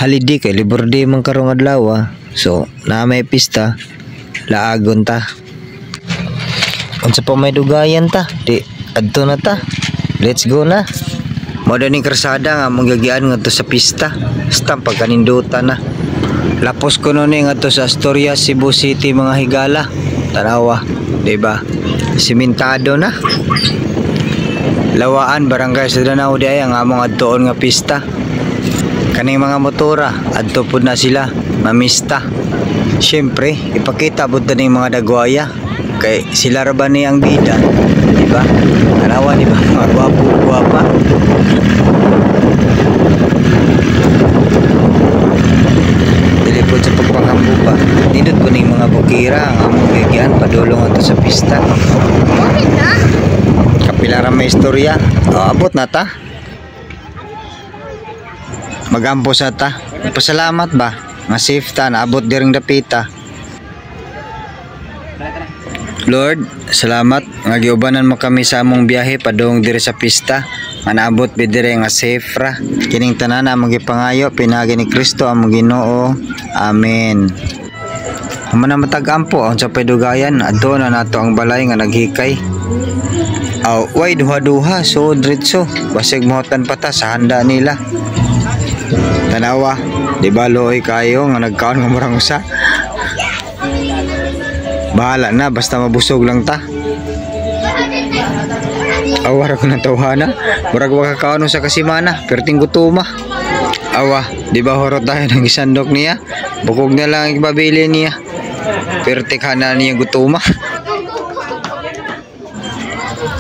holiday kay libur day man karong adlaw. So na may pista laagon ta. Unsa pa may dugayan ta? Di adto na ta. Let's go na. Mo ning karsada nga manggagian ngadto sa pista. Basta pagkanindutan na. Lapos ko no ni ngadto sa Astoria, Cebu City mga higala. Tanawa, di ba? Simentado na. Lawaan barangay sa Danao di ay ang among adtoon nga pista. Kaning mga motora adto pud na sila mamista. Syempre ipakita pud ning mga dagwaya kay sila ra ba ni ang bida, di ba? Tanawa di ba mga gwapo-gwapa. Dili po sa pagpanghambo pa. Nindot po ning mga bukira ang among gigyan padulong ato sa pista. Kapila ra may istorya. Abot na ta. Magampo sa ta. Pasalamat ba? Nga safe ta naabot diring dapita. Lord, salamat nga giubanan mo kami sa among biyahe padung diri sa pista. Nga naabot bidire nga safe ra. Kining tanan among gipangayo pinagi ni Kristo among Ginoo. Amen. Humana matag-ampo ang sa pedugayan adto na nato ang balay nga naghikay. Way duha-duha so diretso basig mohotan pa ta sa handa nila. Tanawa, di ba looy kayo nga nagkaon nga murang usa? Bahala na basta mabusog lang ta. Awara ko ng tawhana. Murag makakaon sa kasimana perting gutuma. Awa, di ba horot tayo ng isandok niya? Bukog na lang ibabili niya. Pertik hana niya gutuma.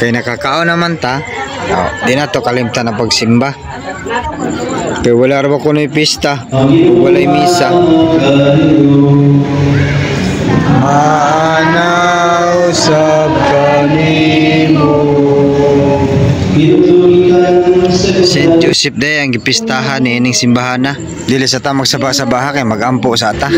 Kay nakakaon naman ta. Di na to kalimtan na pagsimba. Kaya wala ra ba ko na pista. Wala'y misa. Manaw sa kanimo. St. Joseph day ang gipistahan ni ining simbahan na. Dili sa ta magsaba-sabaha kay magampo sa ata.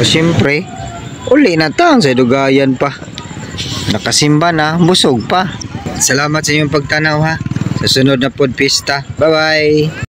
O siyempre uli na ta sa dugayan pa, nakasimba na, busog pa. Salamat sa inyong pagtanaw ha. Sa sunod na pod pista, bye bye.